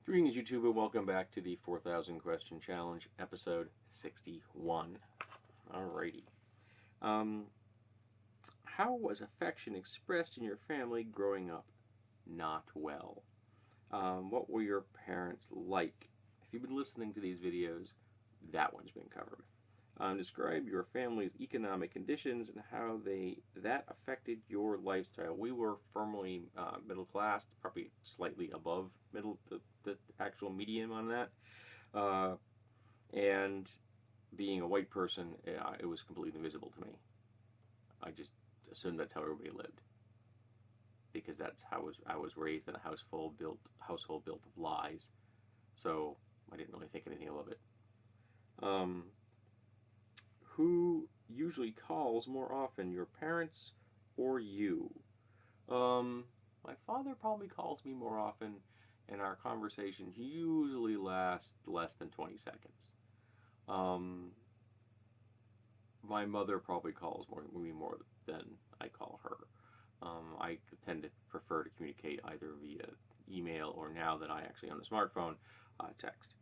Greetings, YouTube, and welcome back to the 4,000 Question Challenge, episode 61. Alrighty. How was affection expressed in your family growing up? Not well. What were your parents like? If you've been listening to these videos, that one's been covered. Describe your family's economic conditions and how that affected your lifestyle. We were firmly middle class, probably slightly above middle, the actual median on that. And being a white person, it was completely invisible to me. I just assumed that's how everybody lived, because that's how I was raised in a household built of lies. So I didn't really think anything of it. Who usually calls more often, your parents or you? My father probably calls me more often, and our conversations usually last less than 20 seconds. My mother probably calls me more than I call her. I tend to prefer to communicate either via email or, now that I actually own a smartphone, text.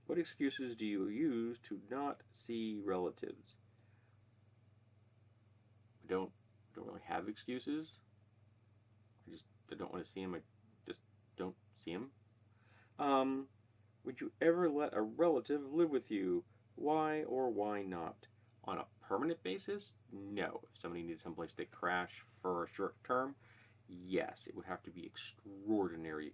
What excuses do you use to not see relatives? I don't really have excuses. I don't want to see them. I just don't see them. Would you ever let a relative live with you? Why or why not? On a permanent basis, no. If somebody needed someplace to crash for a short term, yes. It would have to be extraordinary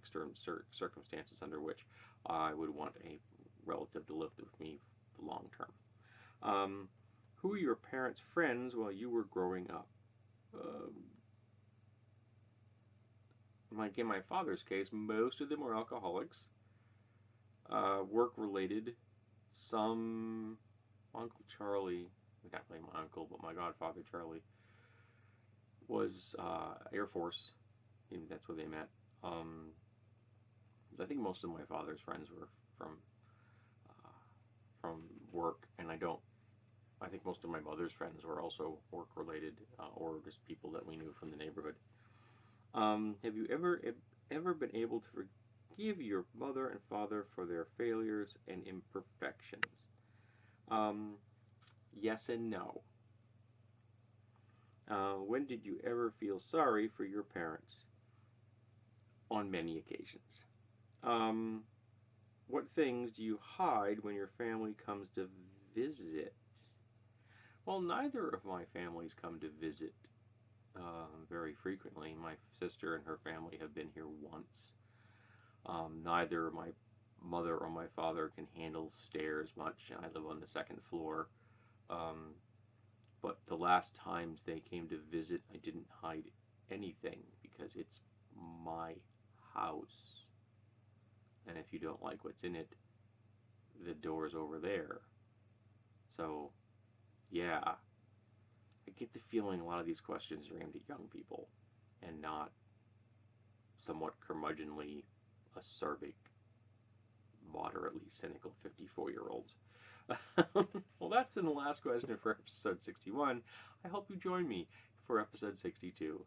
circumstances under which I would want a relative to live with me for long term. Who were your parents' friends while you were growing up? Like in my father's case, most of them were alcoholics, work-related. Some Uncle Charlie, not really my uncle, but my godfather Charlie, was Air Force. And that's where they met. I think most of my father's friends were from work, and I think most of my mother's friends were also work-related, or just people that we knew from the neighborhood. Have you ever been able to forgive your mother and father for their failures and imperfections? Yes and no. When did you ever feel sorry for your parents? On many occasions. What things do you hide when your family comes to visit? Well, neither of my families come to visit very frequently. My sister and her family have been here once. Neither my mother or my father can handle stairs much, and I live on the second floor. But the last times they came to visit, I didn't hide anything, because it's my house. And if you don't like what's in it, the door's over there. So, yeah. I get the feeling a lot of these questions are aimed at young people and not somewhat curmudgeonly, acerbic, moderately cynical 54-year-olds. Well, that's been the last question for episode 61. I hope you join me for episode 62.